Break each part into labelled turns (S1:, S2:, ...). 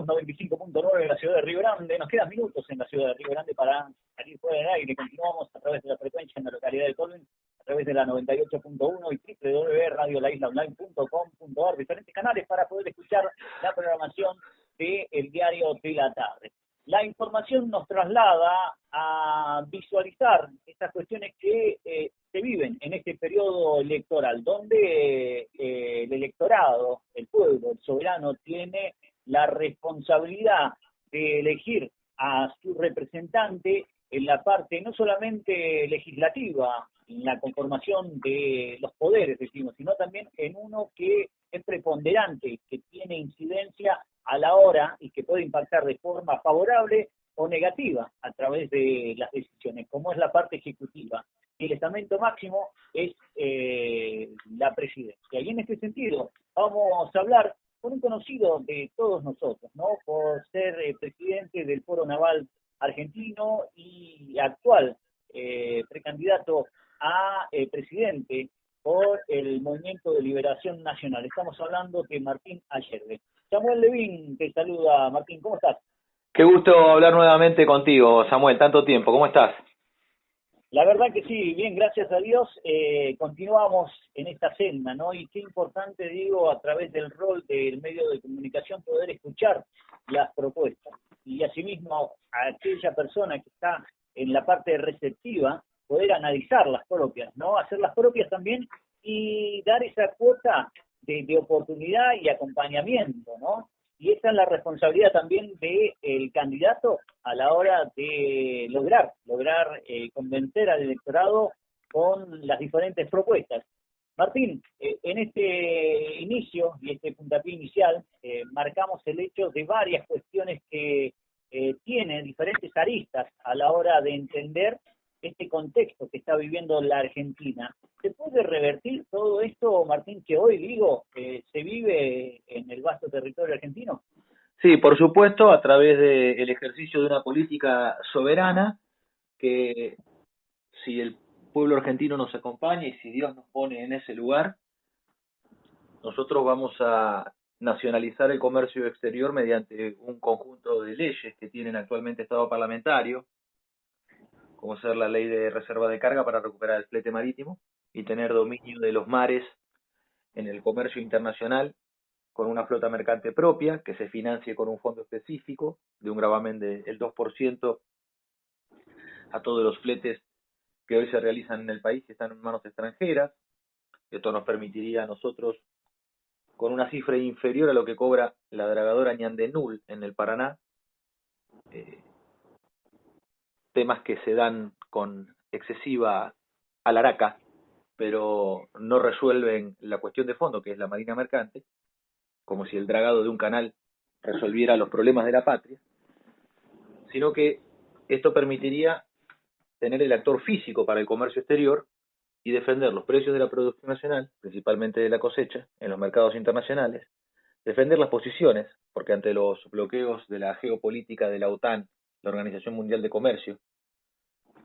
S1: somos 95.9 en la ciudad de Río Grande. Nos quedan minutos en la ciudad de Río Grande para salir fuera del aire. Continuamos a través de la frecuencia en la localidad de Tolwyn, a través de la 98.1 y www.radiolaislaonline.com.ar, diferentes canales para poder escuchar la programación del diario de la tarde. La información nos traslada a visualizar estas cuestiones que se viven en este periodo electoral, donde el electorado, el pueblo, el soberano, tiene la responsabilidad de elegir a su representante en la parte no solamente legislativa, en la conformación de los poderes, decimos, sino también en uno que es preponderante, que tiene incidencia a la hora y que puede impactar de forma favorable o negativa a través de las decisiones, como es la parte ejecutiva. Y el estamento máximo es la presidencia. Y en este sentido vamos a hablar con un conocido de todos nosotros, ¿no? Por ser presidente del Foro Naval Argentino y actual precandidato a presidente por el Movimiento de Liberación Nacional. Estamos hablando de Martín Ayerbe. Samuel Levín te saluda. Martín, ¿cómo estás?
S2: Qué gusto hablar nuevamente contigo, Samuel, tanto tiempo. ¿Cómo estás?
S1: La verdad que sí, bien, gracias a Dios. Continuamos en esta senda, ¿no? Y qué importante, digo, a través del rol del medio de comunicación poder escuchar las propuestas. Y asimismo, a aquella persona que está en la parte receptiva, poder analizar las propias, ¿no? Hacerlas propias también y dar esa cuota de oportunidad y acompañamiento, ¿no? Y esa es la responsabilidad también del candidato a la hora de lograr convencer al electorado con las diferentes propuestas. Martín, en este inicio y este puntapié inicial marcamos el hecho de varias cuestiones que tienen diferentes aristas a la hora de entender este contexto que está viviendo la Argentina. ¿Se puede revertir todo esto, Martín, que hoy, digo, se vive en el vasto territorio argentino?
S2: Sí, por supuesto, a través del ejercicio de una política soberana que, si el pueblo argentino nos acompaña y si Dios nos pone en ese lugar, nosotros vamos a nacionalizar el comercio exterior mediante un conjunto de leyes que tienen actualmente estado parlamentario, como ser la ley de reserva de carga para recuperar el flete marítimo y tener dominio de los mares en el comercio internacional con una flota mercante propia que se financie con un fondo específico de un gravamen del 2% a todos los fletes que hoy se realizan en el país que están en manos extranjeras. Esto nos permitiría a nosotros, con una cifra inferior a lo que cobra la dragadora Ñandenul en el Paraná, temas que se dan con excesiva alaraca, pero no resuelven la cuestión de fondo, que es la marina mercante, como si el dragado de un canal resolviera los problemas de la patria, sino que esto permitiría tener el actor físico para el comercio exterior y defender los precios de la producción nacional, principalmente de la cosecha, en los mercados internacionales, defender las posiciones, porque ante los bloqueos de la geopolítica de la OTAN, la Organización Mundial de Comercio,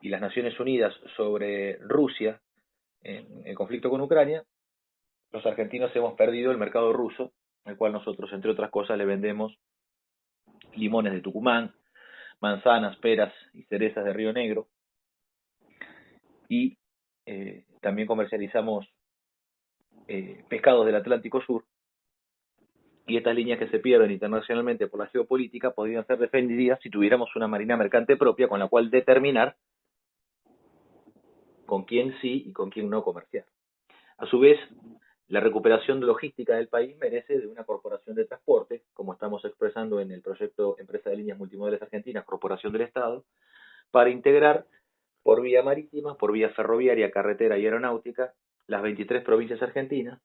S2: y las Naciones Unidas sobre Rusia en el conflicto con Ucrania, los argentinos hemos perdido el mercado ruso, al cual nosotros, entre otras cosas, le vendemos limones de Tucumán, manzanas, peras y cerezas de Río Negro, y también comercializamos pescados del Atlántico Sur, y estas líneas que se pierden internacionalmente por la geopolítica podrían ser defendidas si tuviéramos una marina mercante propia con la cual determinar con quién sí y con quién no comerciar. A su vez, la recuperación logística del país merece de una corporación de transporte, como estamos expresando en el proyecto Empresa de Líneas Multimodales Argentinas, Corporación del Estado, para integrar por vía marítima, por vía ferroviaria, carretera y aeronáutica las 23 provincias argentinas,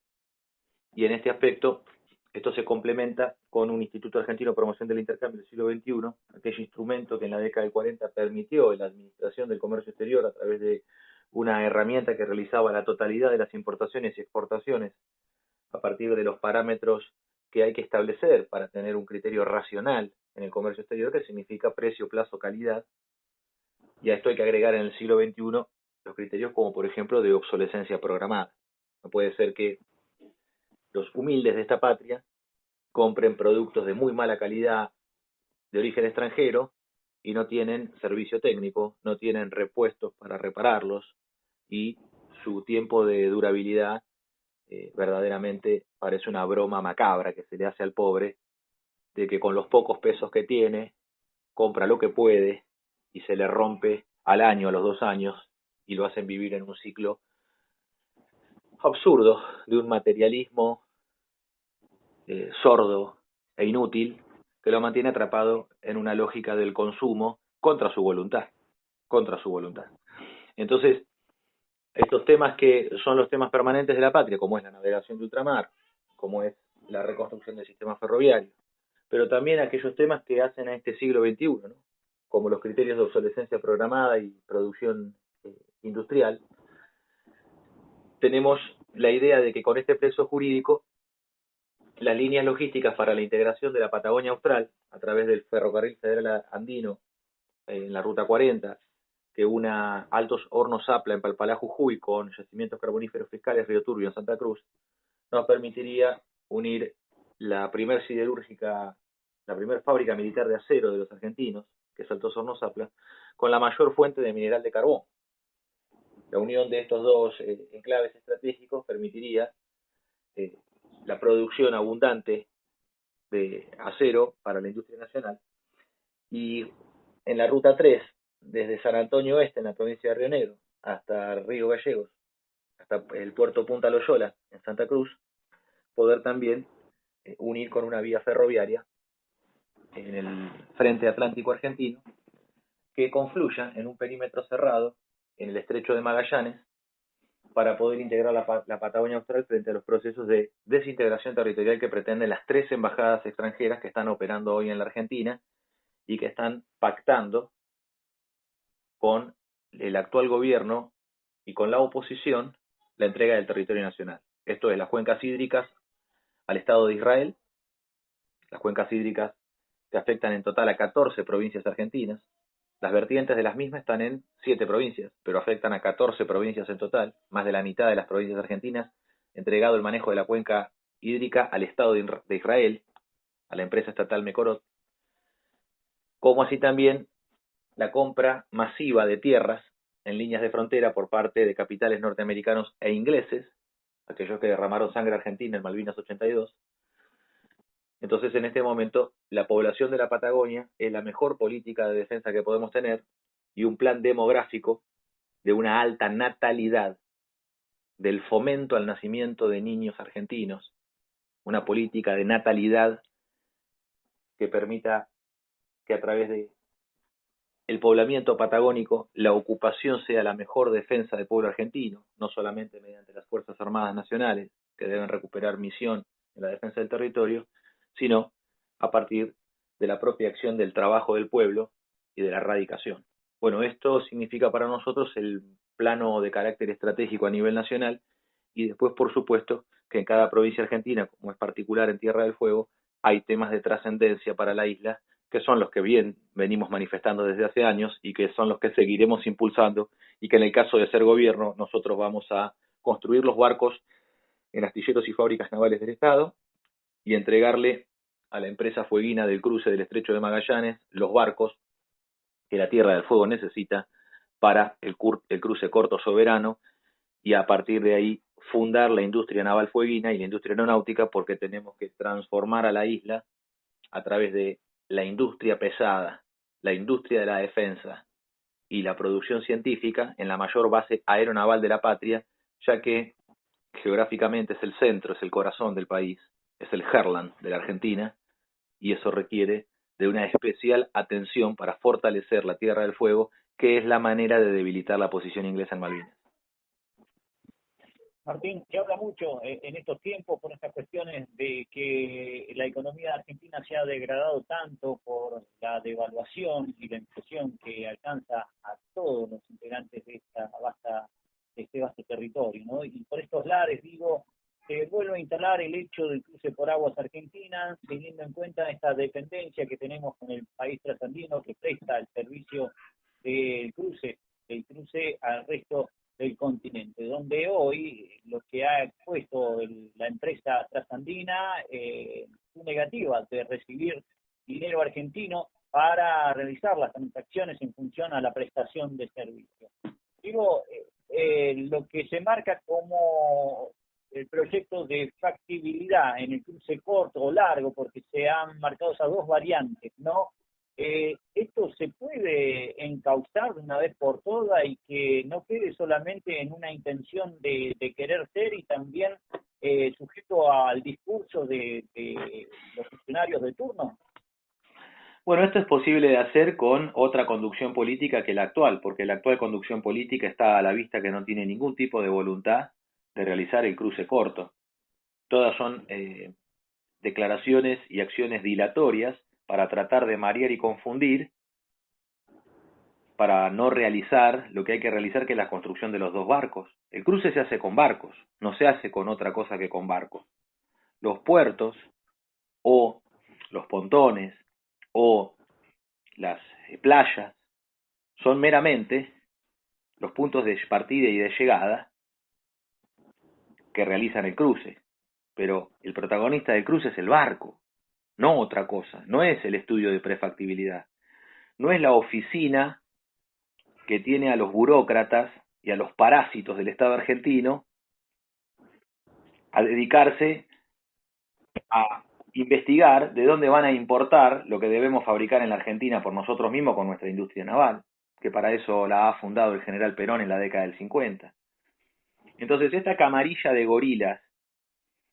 S2: y en este aspecto esto se complementa con un Instituto Argentino de Promoción del Intercambio del siglo XXI, aquel instrumento que en la década del 40 permitió la administración del comercio exterior a través de una herramienta que realizaba la totalidad de las importaciones y exportaciones a partir de los parámetros que hay que establecer para tener un criterio racional en el comercio exterior, que significa precio, plazo, calidad. Y a esto hay que agregar en el siglo XXI los criterios como, por ejemplo, de obsolescencia programada. No puede ser que los humildes de esta patria compren productos de muy mala calidad, de origen extranjero y no tienen servicio técnico, no tienen repuestos para repararlos y su tiempo de durabilidad verdaderamente parece una broma macabra que se le hace al pobre, de que con los pocos pesos que tiene compra lo que puede y se le rompe al año, a los 2 años, y lo hacen vivir en un ciclo absurdo de un materialismo sordo e inútil que lo mantiene atrapado en una lógica del consumo contra su voluntad, contra su voluntad. Entonces, estos temas que son los temas permanentes de la patria, como es la navegación de ultramar, como es la reconstrucción del sistema ferroviario, pero también aquellos temas que hacen a este siglo XXI, ¿no? Como los criterios de obsolescencia programada y producción industrial, tenemos la idea de que con este plexo jurídico las líneas logísticas para la integración de la Patagonia Austral a través del ferrocarril federal andino en la ruta 40, que una Altos Hornos Zapla en Palpalá, Jujuy, con yacimientos carboníferos fiscales Río Turbio en Santa Cruz, nos permitiría unir la primer siderúrgica, la primer fábrica militar de acero de los argentinos, que es Altos Hornos Zapla, con la mayor fuente de mineral de carbón. La unión de estos dos enclaves estratégicos permitiría la producción abundante de acero para la industria nacional. Y en la ruta 3, desde San Antonio Oeste, en la provincia de Río Negro, hasta Río Gallegos, hasta el puerto Punta Loyola, en Santa Cruz, poder también unir con una vía ferroviaria en el frente atlántico argentino, que confluya en un perímetro cerrado en el estrecho de Magallanes, para poder integrar la Patagonia Austral frente a los procesos de desintegración territorial que pretenden las 3 embajadas extranjeras que están operando hoy en la Argentina y que están pactando con el actual gobierno y con la oposición la entrega del territorio nacional. Esto es las cuencas hídricas al Estado de Israel, las cuencas hídricas que afectan en total a 14 provincias argentinas. Las vertientes de las mismas están en 7 provincias, pero afectan a 14 provincias en total, más de la mitad de las provincias argentinas, entregado el manejo de la cuenca hídrica al Estado de Israel, a la empresa estatal Mekorot, como así también la compra masiva de tierras en líneas de frontera por parte de capitales norteamericanos e ingleses, aquellos que derramaron sangre argentina en Malvinas 82. Entonces, en este momento, la población de la Patagonia es la mejor política de defensa que podemos tener y un plan demográfico de una alta natalidad, del fomento al nacimiento de niños argentinos, una política de natalidad que permita que a través de el poblamiento patagónico la ocupación sea la mejor defensa del pueblo argentino, no solamente mediante las Fuerzas Armadas Nacionales, que deben recuperar misión en la defensa del territorio, sino a partir de la propia acción del trabajo del pueblo y de la erradicación. Bueno, esto significa para nosotros el plano de carácter estratégico a nivel nacional y después, por supuesto, que en cada provincia argentina, como es particular en Tierra del Fuego, hay temas de trascendencia para la isla que son los que bien venimos manifestando desde hace años y que son los que seguiremos impulsando y que en el caso de ser gobierno nosotros vamos a construir los barcos en astilleros y fábricas navales del Estado y entregarle a la empresa fueguina del cruce del Estrecho de Magallanes los barcos que la Tierra del Fuego necesita para el cruce corto soberano y a partir de ahí fundar la industria naval fueguina y la industria aeronáutica porque tenemos que transformar a la isla a través de la industria pesada, la industria de la defensa y la producción científica en la mayor base aeronaval de la patria, ya que geográficamente es el centro, es el corazón del país, es el Herland de la Argentina, y eso requiere de una especial atención para fortalecer la Tierra del Fuego, que es la manera de debilitar la posición inglesa en Malvinas.
S1: Martín, se habla mucho en estos tiempos por estas cuestiones de que la economía argentina se ha degradado tanto por la devaluación y la inflación que alcanza a todos los integrantes de este vasto territorio, ¿no? Y por estos lares, digo, se vuelve a instalar el hecho del cruce por aguas argentinas, teniendo en cuenta esta dependencia que tenemos con el país trasandino que presta el servicio del cruce al resto del continente, donde hoy lo que ha expuesto la empresa trasandina es negativa de recibir dinero argentino para realizar las transacciones en función a la prestación de servicio. Digo, lo que se marca como el proyecto de factibilidad en el cruce corto o largo, porque se han marcado esas dos variantes, ¿no? ¿Esto se puede encauzar de una vez por todas y que no quede solamente en una intención de querer ser y también sujeto al discurso de los funcionarios de turno?
S2: Bueno, esto es posible de hacer con otra conducción política que la actual, porque la actual conducción política está a la vista que no tiene ningún tipo de voluntad de realizar el cruce corto. Todas son declaraciones y acciones dilatorias para tratar de marear y confundir, para no realizar lo que hay que realizar, que es la construcción de los dos barcos. El cruce se hace con barcos, no se hace con otra cosa que con barcos. Los puertos o los pontones o las playas son meramente los puntos de partida y de llegada que realizan el cruce. Pero el protagonista del cruce es el barco, no otra cosa. No es el estudio de prefactibilidad. No es la oficina que tiene a los burócratas y a los parásitos del Estado argentino a dedicarse a investigar de dónde van a importar lo que debemos fabricar en la Argentina por nosotros mismos con nuestra industria naval, que para eso la ha fundado el general Perón en la década del 50. Entonces, esta camarilla de gorilas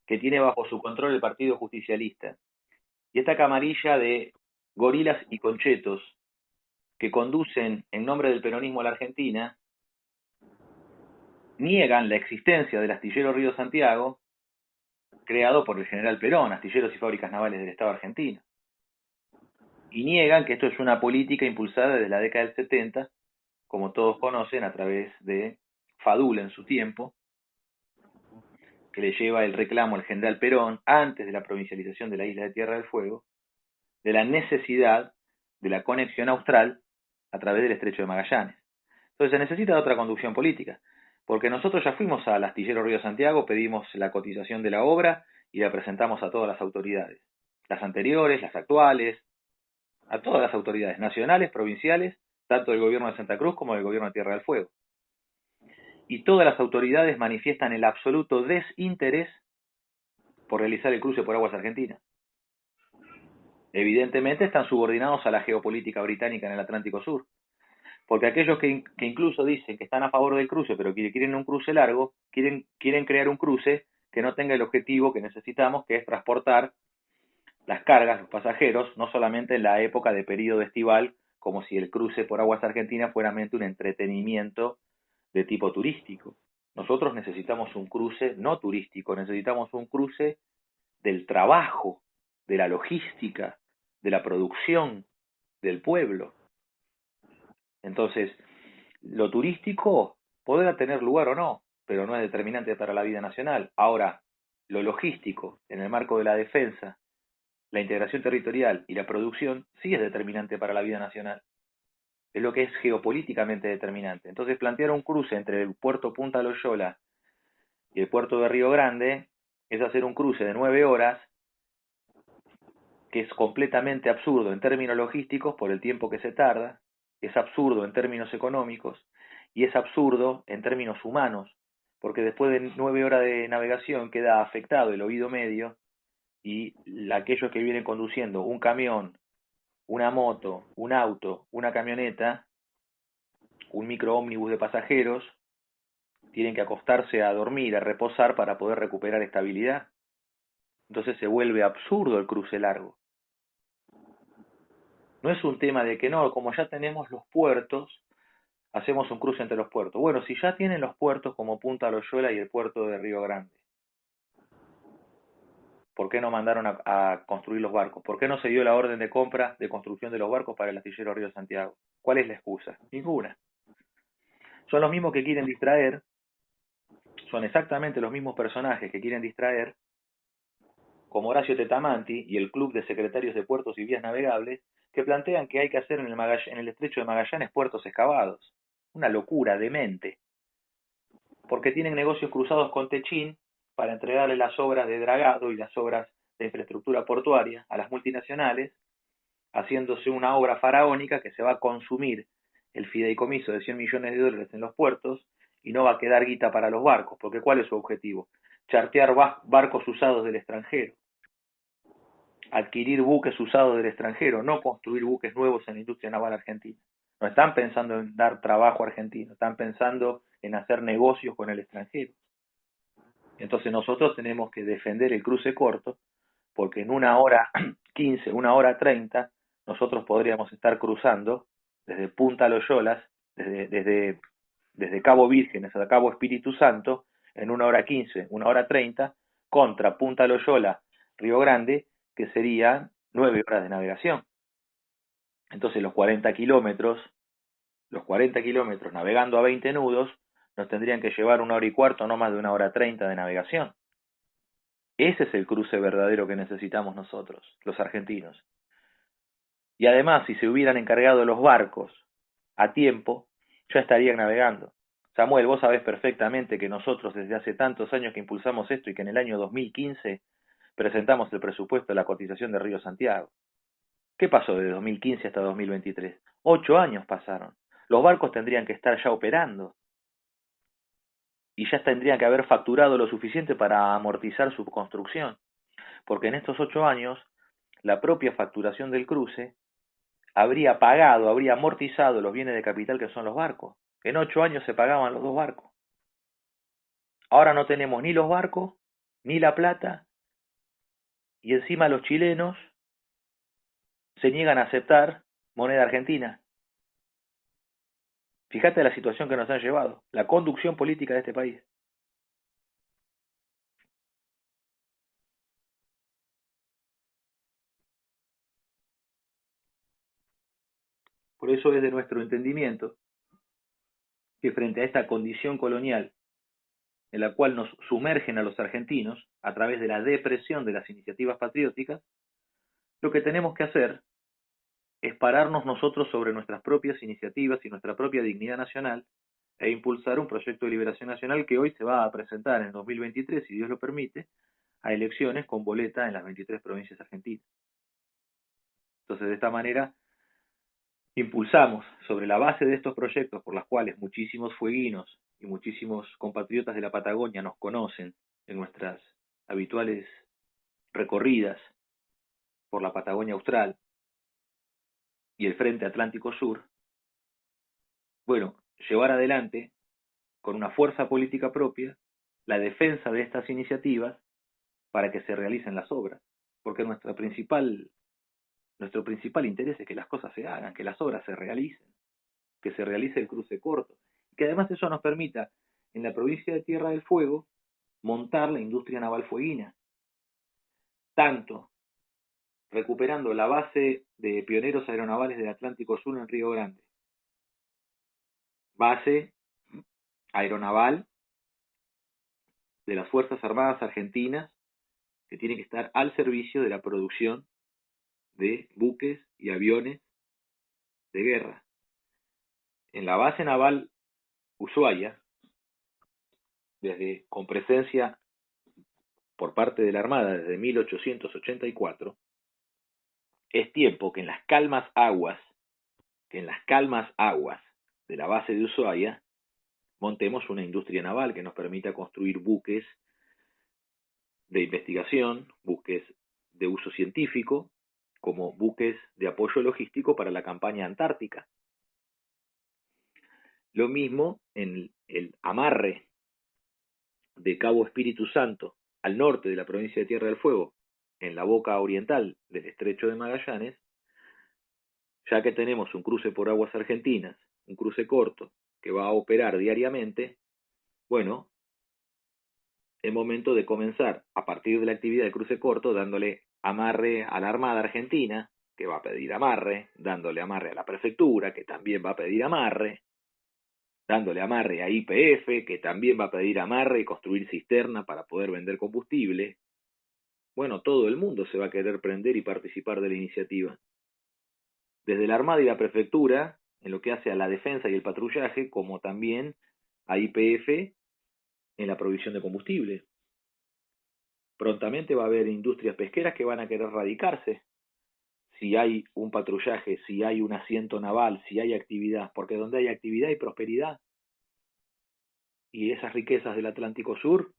S2: que tiene bajo su control el Partido Justicialista, y esta camarilla de gorilas y conchetos que conducen en nombre del peronismo a la Argentina, niegan la existencia del astillero Río Santiago, creado por el general Perón, Astilleros y Fábricas Navales del Estado argentino. Y niegan que esto es una política impulsada desde la década del 70, como todos conocen, a través de Fadul en su tiempo, que le lleva el reclamo al general Perón, antes de la provincialización de la isla de Tierra del Fuego, de la necesidad de la conexión austral a través del Estrecho de Magallanes. Entonces se necesita otra conducción política, porque nosotros ya fuimos al astillero Río Santiago, pedimos la cotización de la obra y la presentamos a todas las autoridades, las anteriores, las actuales, a todas las autoridades nacionales, provinciales, tanto del gobierno de Santa Cruz como del gobierno de Tierra del Fuego. Y todas las autoridades manifiestan el absoluto desinterés por realizar el cruce por aguas argentinas. Evidentemente están subordinados a la geopolítica británica en el Atlántico Sur, porque aquellos que incluso dicen que están a favor del cruce, pero que quieren un cruce largo, quieren crear un cruce que no tenga el objetivo que necesitamos, que es transportar las cargas, los pasajeros, no solamente en la época de periodo estival, como si el cruce por aguas argentinas fuera meramente un entretenimiento de tipo turístico. Nosotros necesitamos un cruce no turístico, necesitamos un cruce del trabajo, de la logística, de la producción del pueblo. Entonces, lo turístico podrá tener lugar o no, pero no es determinante para la vida nacional. Ahora, lo logístico, en el marco de la defensa, la integración territorial y la producción, sí es determinante para la vida nacional. Es lo que es geopolíticamente determinante. Entonces, plantear un cruce entre el puerto Punta Loyola y el puerto de Río Grande es hacer un cruce de 9 horas, que es completamente absurdo en términos logísticos por el tiempo que se tarda, es absurdo en términos económicos y es absurdo en términos humanos, porque después de 9 horas de navegación queda afectado el oído medio y aquellos que vienen conduciendo un camión, una moto, un auto, una camioneta, un micro ómnibus de pasajeros, tienen que acostarse a dormir, a reposar para poder recuperar estabilidad. Entonces se vuelve absurdo el cruce largo. No es un tema de que no, como ya tenemos los puertos, hacemos un cruce entre los puertos. Bueno, si ya tienen los puertos como Punta Loyola y el puerto de Río Grande, ¿por qué no mandaron a construir los barcos? ¿Por qué no se dio la orden de compra de construcción de los barcos para el astillero Río Santiago? ¿Cuál es la excusa? Ninguna. Son los mismos que quieren distraer, son exactamente los mismos personajes que quieren distraer, como Horacio Tetamanti y el Club de Secretarios de Puertos y Vías Navegables, que plantean que hay que hacer en el Estrecho de Magallanes puertos excavados. Una locura demente. Porque tienen negocios cruzados con Techín para entregarle las obras de dragado y las obras de infraestructura portuaria a las multinacionales, haciéndose una obra faraónica que se va a consumir el fideicomiso de 100 millones de dólares en los puertos y no va a quedar guita para los barcos, porque ¿cuál es su objetivo? Chartear barcos usados del extranjero, adquirir buques usados del extranjero, no construir buques nuevos en la industria naval argentina. No están pensando en dar trabajo a argentino, están pensando en hacer negocios con el extranjero. Entonces nosotros tenemos que defender el cruce corto, porque en 1 hora 15, 1 hora 30, nosotros podríamos estar cruzando desde Punta Loyolas, desde Cabo Vírgenes hasta Cabo Espíritu Santo, en 1 hora 15, 1 hora 30, contra Punta Loyola, Río Grande, que serían 9 horas de navegación. Entonces los 40 kilómetros navegando a 20 nudos, nos tendrían que llevar 1 hora 15, no más de 1 hora 30 de navegación. Ese es el cruce verdadero que necesitamos nosotros, los argentinos. Y además, si se hubieran encargado los barcos a tiempo, ya estarían navegando. Samuel, vos sabés perfectamente que nosotros desde hace tantos años que impulsamos esto y que en el año 2015 presentamos el presupuesto de la cotización de Río Santiago. ¿Qué pasó desde 2015 hasta 2023? 8 años pasaron. Los barcos tendrían que estar ya operando y ya tendrían que haber facturado lo suficiente para amortizar su construcción. Porque en estos 8 años, la propia facturación del cruce habría amortizado los bienes de capital que son los barcos. En 8 años se pagaban los 2 barcos. Ahora no tenemos ni los barcos, ni la plata, y encima los chilenos se niegan a aceptar moneda argentina. Fíjate la situación que nos han llevado, la conducción política de este país. Por eso es de nuestro entendimiento que frente a esta condición colonial en la cual nos sumergen a los argentinos a través de la depresión de las iniciativas patrióticas, lo que tenemos que hacer es pararnos nosotros sobre nuestras propias iniciativas y nuestra propia dignidad nacional e impulsar un proyecto de liberación nacional que hoy se va a presentar en 2023, si Dios lo permite, a elecciones con boleta en las 23 provincias argentinas. Entonces, de esta manera, impulsamos sobre la base de estos proyectos por los cuales muchísimos fueguinos y muchísimos compatriotas de la Patagonia nos conocen en nuestras habituales recorridas por la Patagonia Austral y el Frente Atlántico Sur, bueno, llevar adelante con una fuerza política propia la defensa de estas iniciativas para que se realicen las obras, porque nuestro principal interés es que las cosas se hagan, que las obras se realicen, que se realice el cruce corto, y que además eso nos permita en la provincia de Tierra del Fuego montar la industria naval fueguina, tanto recuperando la base de pioneros aeronavales del Atlántico Sur en Río Grande, base aeronaval de las Fuerzas Armadas Argentinas que tiene que estar al servicio de la producción de buques y aviones de guerra. En la base naval Ushuaia, con presencia por parte de la Armada desde 1884, es tiempo que en las calmas aguas de la base de Ushuaia montemos una industria naval que nos permita construir buques de investigación, buques de uso científico, como buques de apoyo logístico para la campaña antártica. Lo mismo en el amarre de Cabo Espíritu Santo al norte de la provincia de Tierra del Fuego, en la boca oriental del estrecho de Magallanes, ya que tenemos un cruce por aguas argentinas, un cruce corto que va a operar diariamente, bueno, es momento de comenzar a partir de la actividad de cruce corto dándole amarre a la Armada Argentina, que va a pedir amarre, dándole amarre a la prefectura, que también va a pedir amarre, dándole amarre a YPF, que también va a pedir amarre y construir cisterna para poder vender combustible. Bueno, todo el mundo se va a querer prender y participar de la iniciativa. Desde la Armada y la prefectura, en lo que hace a la defensa y el patrullaje, como también a YPF en la provisión de combustible. Prontamente va a haber industrias pesqueras que van a querer radicarse. si hay un patrullaje, si hay un asiento naval, si hay actividad, porque donde hay actividad hay prosperidad. Y esas riquezas del Atlántico Sur,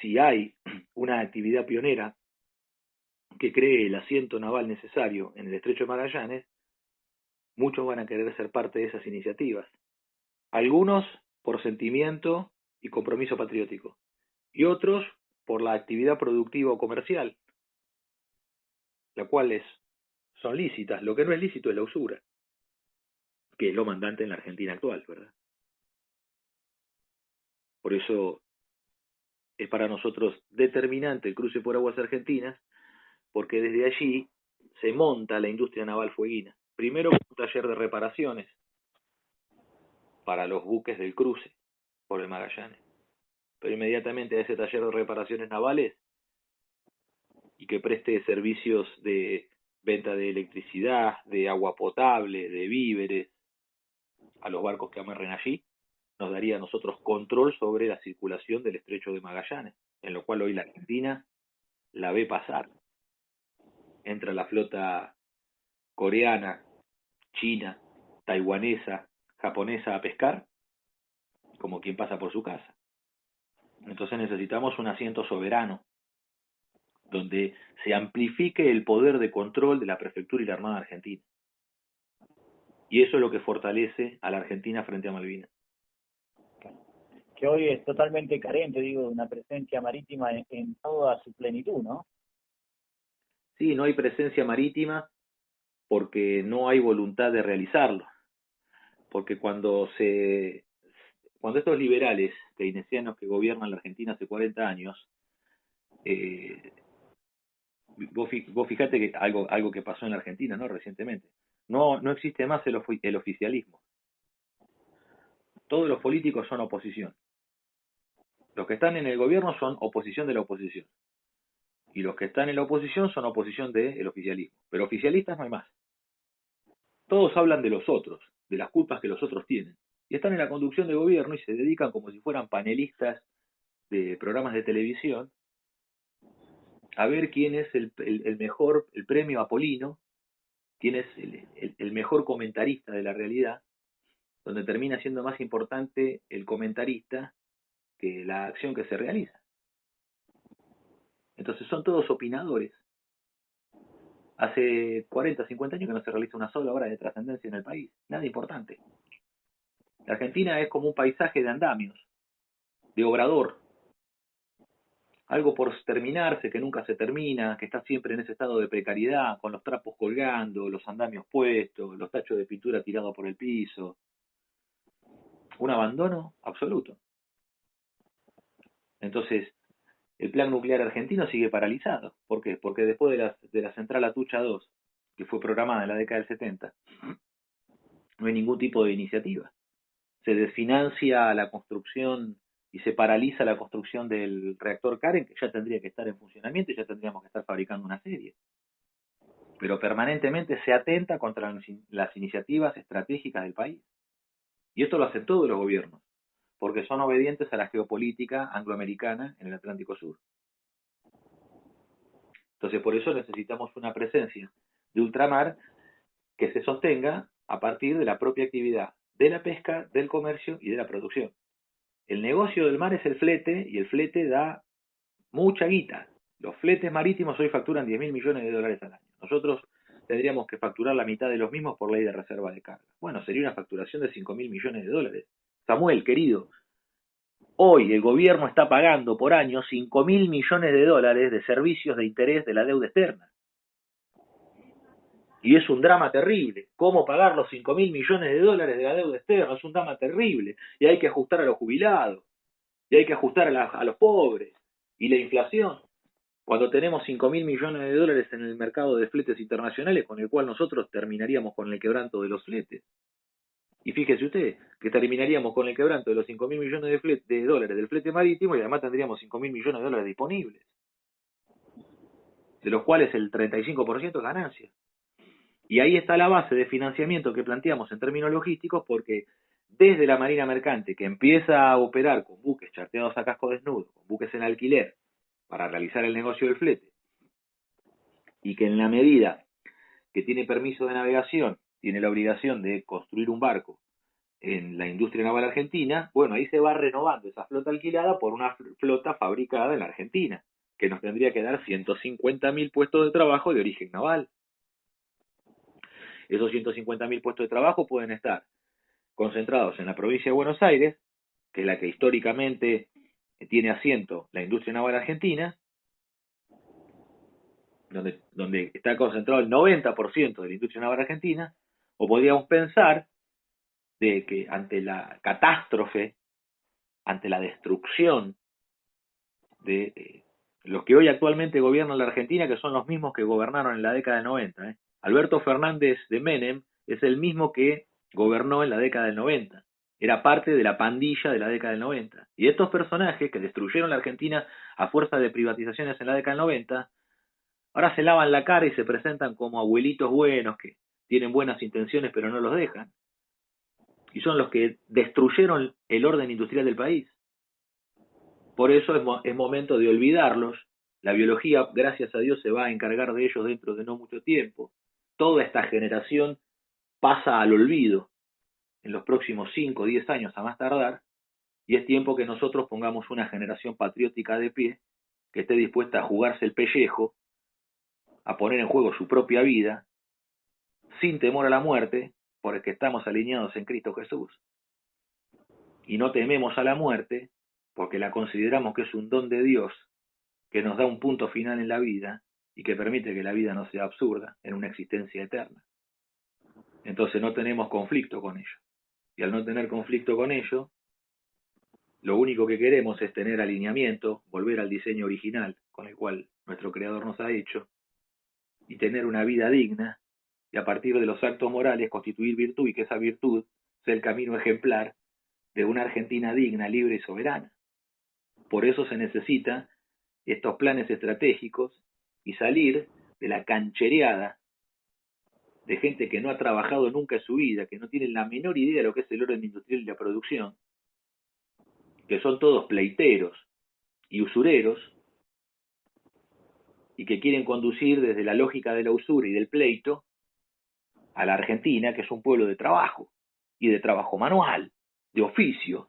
S2: si hay una actividad pionera que cree el asiento naval necesario en el Estrecho de Magallanes, muchos van a querer ser parte de esas iniciativas. Algunos por sentimiento y compromiso patriótico, y otros por la actividad productiva o comercial, las cuales son lícitas. Lo que no es lícito es la usura, que es lo mandante en la Argentina actual, ¿verdad? Por eso es para nosotros determinante el cruce por aguas argentinas, porque desde allí se monta la industria naval fueguina. Primero un taller de reparaciones para los buques del cruce por el Magallanes, pero inmediatamente a ese taller de reparaciones navales y que preste servicios de venta de electricidad, de agua potable, de víveres a los barcos que amarren allí, nos daría a nosotros control sobre la circulación del Estrecho de Magallanes, en lo cual hoy la Argentina la ve pasar. Entra la flota coreana, china, taiwanesa, japonesa a pescar, como quien pasa por su casa. Entonces necesitamos un asiento soberano, donde se amplifique el poder de control de la Prefectura y la Armada Argentina. Y eso es lo que fortalece a la Argentina frente a Malvinas.
S1: Que hoy es totalmente carente, digo, de una presencia marítima en toda su plenitud, ¿no?
S2: Sí, no hay presencia marítima porque no hay voluntad de realizarlo. Porque cuando estos liberales keynesianos que gobiernan la Argentina hace 40 años, vos fijate que algo que pasó en la Argentina, ¿no? Recientemente. No existe más el oficialismo. Todos los políticos son oposición. Los que están en el gobierno son oposición de la oposición. Y los que están en la oposición son oposición del oficialismo. Pero oficialistas no hay más. Todos hablan de los otros, de las culpas que los otros tienen. Y están en la conducción de gobierno y se dedican como si fueran panelistas de programas de televisión a ver quién es el mejor, el premio Apolino, quién es el mejor comentarista de la realidad, donde termina siendo más importante el comentarista que la acción que se realiza. Entonces son todos opinadores. Hace 40, 50 años que no se realiza una sola obra de trascendencia en el país, nada importante. La Argentina es como un paisaje de andamios, de obrador, algo por terminarse que nunca se termina, que está siempre en ese estado de precariedad, con los trapos colgando, los andamios puestos, los tachos de pintura tirados por el piso. Un abandono absoluto. Entonces, el plan nuclear argentino sigue paralizado. ¿Por qué? Porque después de la central Atucha 2, que fue programada en la década del 70, no hay ningún tipo de iniciativa. Se desfinancia la construcción y se paraliza la construcción del reactor Karen, que ya tendría que estar en funcionamiento y ya tendríamos que estar fabricando una serie. Pero permanentemente se atenta contra las iniciativas estratégicas del país. Y esto lo hacen todos los gobiernos, porque son obedientes a la geopolítica angloamericana en el Atlántico Sur. Entonces, por eso necesitamos una presencia de ultramar que se sostenga a partir de la propia actividad de la pesca, del comercio y de la producción. El negocio del mar es el flete, y el flete da mucha guita. Los fletes marítimos hoy facturan 10.000 millones de dólares al año. Nosotros tendríamos que facturar la mitad de los mismos por ley de reserva de carga. Bueno, sería una facturación de 5.000 millones de dólares. Samuel, querido, hoy el gobierno está pagando por año 5.000 millones de dólares de servicios de interés de la deuda externa. Y es un drama terrible. ¿Cómo pagar los 5.000 millones de dólares de la deuda externa? Es un drama terrible. Y hay que ajustar a los jubilados. Y hay que ajustar a los pobres. Y la inflación. Cuando tenemos 5.000 millones de dólares en el mercado de fletes internacionales, con el cual nosotros terminaríamos con el quebranto de los fletes. Y fíjese usted que terminaríamos con el quebranto de los 5.000 millones de dólares del flete marítimo y además tendríamos 5.000 millones de dólares disponibles, de los cuales el 35% es ganancia. Y ahí está la base de financiamiento que planteamos en términos logísticos, porque desde la Marina Mercante, que empieza a operar con buques charteados a casco desnudo, con buques en alquiler, para realizar el negocio del flete, y que en la medida que tiene permiso de navegación tiene la obligación de construir un barco en la industria naval argentina, bueno, ahí se va renovando esa flota alquilada por una flota fabricada en la Argentina, que nos tendría que dar 150.000 puestos de trabajo de origen naval. Esos 150.000 puestos de trabajo pueden estar concentrados en la provincia de Buenos Aires, que es la que históricamente tiene asiento la industria naval argentina, donde está concentrado el 90% de la industria naval argentina, o podríamos pensar de que ante la catástrofe, ante la destrucción de los que hoy actualmente gobiernan la Argentina, que son los mismos que gobernaron en la década del 90. Alberto Fernández de Menem es el mismo que gobernó en la década del 90. Era parte de la pandilla de la década del 90. Y estos personajes que destruyeron la Argentina a fuerza de privatizaciones en la década del 90, ahora se lavan la cara y se presentan como abuelitos buenos que tienen buenas intenciones pero no los dejan. Y son los que destruyeron el orden industrial del país. Por eso es momento de olvidarlos. La biología, gracias a Dios, se va a encargar de ellos dentro de no mucho tiempo. Toda esta generación pasa al olvido en los próximos 5 o 10 años a más tardar, y es tiempo que nosotros pongamos una generación patriótica de pie, que esté dispuesta a jugarse el pellejo, a poner en juego su propia vida, sin temor a la muerte, porque estamos alineados en Cristo Jesús. Y no tememos a la muerte, porque la consideramos que es un don de Dios, que nos da un punto final en la vida y que permite que la vida no sea absurda en una existencia eterna. Entonces no tenemos conflicto con ello. Y al no tener conflicto con ello, lo único que queremos es tener alineamiento, volver al diseño original con el cual nuestro Creador nos ha hecho, y tener una vida digna, y a partir de los actos morales constituir virtud, y que esa virtud sea el camino ejemplar de una Argentina digna, libre y soberana. Por eso se necesita estos planes estratégicos y salir de la canchereada de gente que no ha trabajado nunca en su vida, que no tiene la menor idea de lo que es el orden industrial y la producción, que son todos pleiteros y usureros, y que quieren conducir desde la lógica de la usura y del pleito a la Argentina, que es un pueblo de trabajo, y de trabajo manual, de oficio.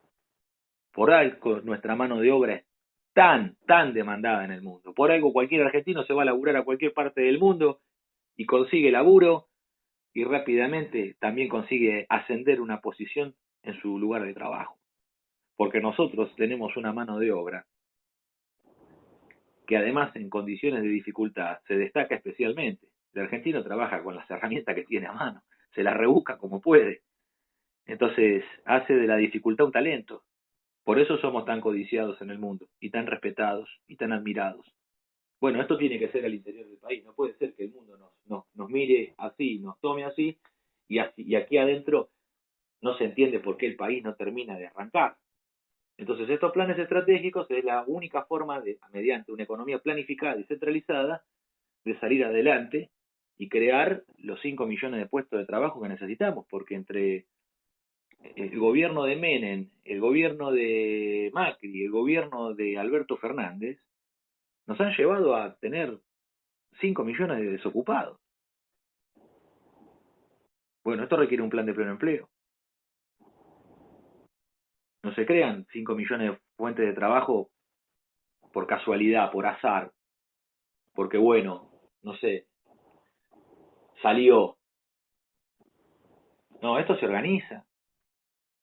S2: Por algo nuestra mano de obra es tan demandada en el mundo. Por algo cualquier argentino se va a laburar a cualquier parte del mundo y consigue laburo y rápidamente también consigue ascender una posición en su lugar de trabajo. Porque nosotros tenemos una mano de obra que además en condiciones de dificultad se destaca especialmente. El argentino trabaja con las herramientas que tiene a mano, se las rebusca como puede. Entonces hace de la dificultad un talento. Por eso somos tan codiciados en el mundo, y tan respetados, y tan admirados. Bueno, esto tiene que ser al interior del país. No puede ser que el mundo nos mire así, nos tome así, y aquí adentro no se entiende por qué el país no termina de arrancar. Entonces estos planes estratégicos es la única forma de, mediante una economía planificada y centralizada, de salir adelante y crear los 5 millones de puestos de trabajo que necesitamos, porque entre el gobierno de Menem, el gobierno de Macri, el gobierno de Alberto Fernández, nos han llevado a tener 5 millones de desocupados. Bueno, esto requiere un plan de pleno empleo. No se crean 5 millones de fuentes de trabajo por casualidad, por azar, porque bueno, no sé, salió. No, esto se organiza.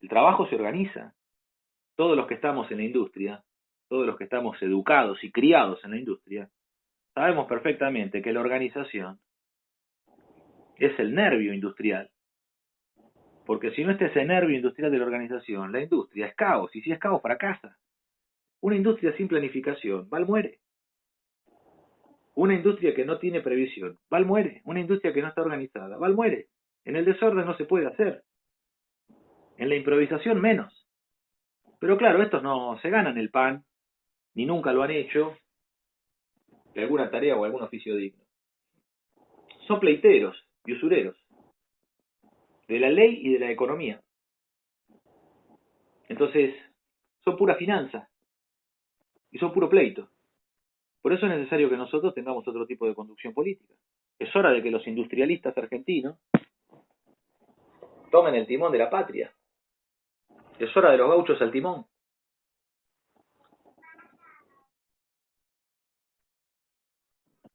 S2: El trabajo se organiza. Todos los que estamos en la industria, todos los que estamos educados y criados en la industria, sabemos perfectamente que la organización es el nervio industrial. Porque si no está ese nervio industrial de la organización, la industria es caos, y si es caos, fracasa. Una industria sin planificación, va al muere. Una industria que no tiene previsión, va al muere. Una industria que no está organizada, va al muere. En el desorden no se puede hacer. En la improvisación menos. Pero claro, estos no se ganan el pan, ni nunca lo han hecho, de alguna tarea o algún oficio digno. Son pleiteros y usureros, de la ley y de la economía. Entonces, son pura finanza, y son puro pleito. Por eso es necesario que nosotros tengamos otro tipo de conducción política. Es hora de que los industrialistas argentinos tomen el timón de la patria. Es hora de los gauchos al timón.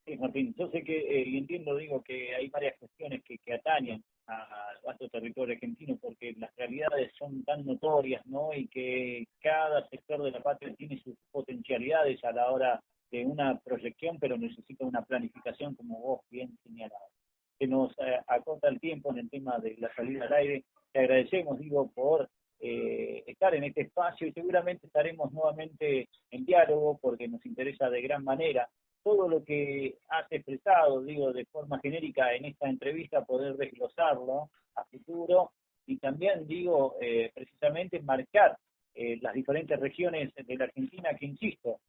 S1: Sí, Martín, yo sé que, y entiendo, digo, que hay varias cuestiones que atañen al vasto territorio argentino, porque las realidades son tan notorias, ¿no? Y que cada sector de la patria tiene sus potencialidades a la hora de una proyección, pero necesita una planificación, como vos bien señalabas. Se nos acota el tiempo en el tema de la salida al aire. Te agradecemos, digo, por estar en este espacio y seguramente estaremos nuevamente en diálogo porque nos interesa de gran manera todo lo que has expresado, digo, de forma genérica en esta entrevista, poder desglosarlo a futuro y también, digo, precisamente marcar las diferentes regiones de la Argentina que, insisto,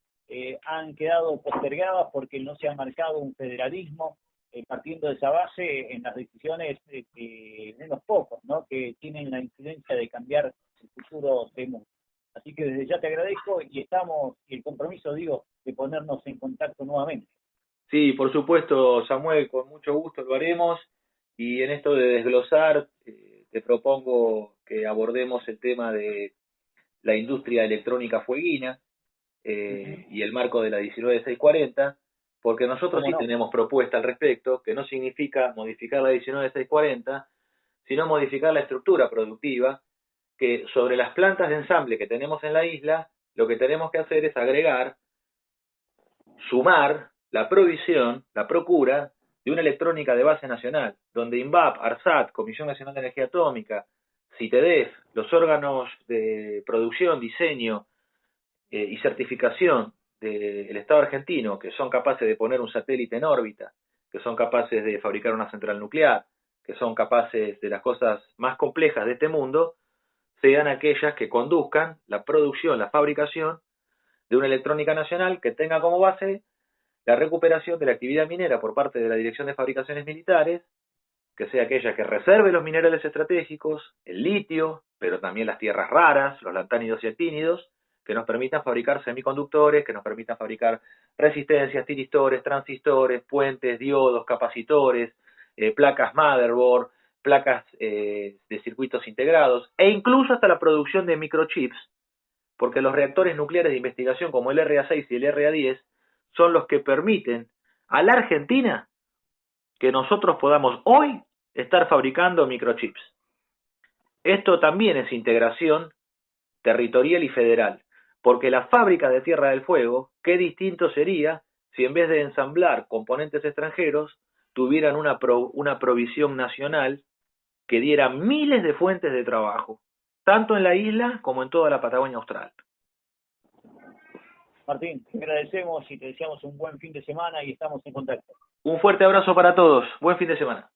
S1: han quedado postergadas porque no se ha marcado un federalismo, partiendo de esa base en las decisiones de unos pocos, ¿no? Que tienen la incidencia de cambiar el futuro de mundo. Así que desde ya te agradezco y el compromiso, digo, de ponernos en contacto nuevamente.
S2: Sí, por supuesto, Samuel, con mucho gusto lo haremos. Y en esto de desglosar, te propongo que abordemos el tema de la industria electrónica fueguina y el marco de la 19640, porque nosotros
S1: ¿Cómo
S2: sí
S1: no?
S2: tenemos propuesta al respecto, que no significa modificar la 19640, sino modificar la estructura productiva, que sobre las plantas de ensamble que tenemos en la isla, lo que tenemos que hacer es agregar, sumar la provisión, la procura de una electrónica de base nacional, donde INVAP, ARSAT, Comisión Nacional de Energía Atómica, CITEDEF, los órganos de producción, diseño y certificación del Estado argentino, que son capaces de poner un satélite en órbita, que son capaces de fabricar una central nuclear, que son capaces de las cosas más complejas de este mundo, sean aquellas que conduzcan la producción, la fabricación de una electrónica nacional que tenga como base la recuperación de la actividad minera por parte de la Dirección de Fabricaciones Militares, que sea aquella que reserve los minerales estratégicos, el litio, pero también las tierras raras, los lantánidos y actínidos, que nos permitan fabricar semiconductores, que nos permitan fabricar resistencias, tiristores, transistores, puentes, diodos, capacitores, placas motherboard, placas de circuitos integrados, e incluso hasta la producción de microchips, porque los reactores nucleares de investigación como el RA6 y el RA10 son los que permiten a la Argentina que nosotros podamos hoy estar fabricando microchips. Esto también es integración territorial y federal, porque la fábrica de Tierra del Fuego, qué distinto sería si en vez de ensamblar componentes extranjeros, tuvieran una provisión nacional que diera miles de fuentes de trabajo, tanto en la isla como en toda la Patagonia Austral.
S1: Martín, te agradecemos y te deseamos un buen fin de semana y estamos en contacto.
S2: Un fuerte abrazo para todos. Buen fin de semana.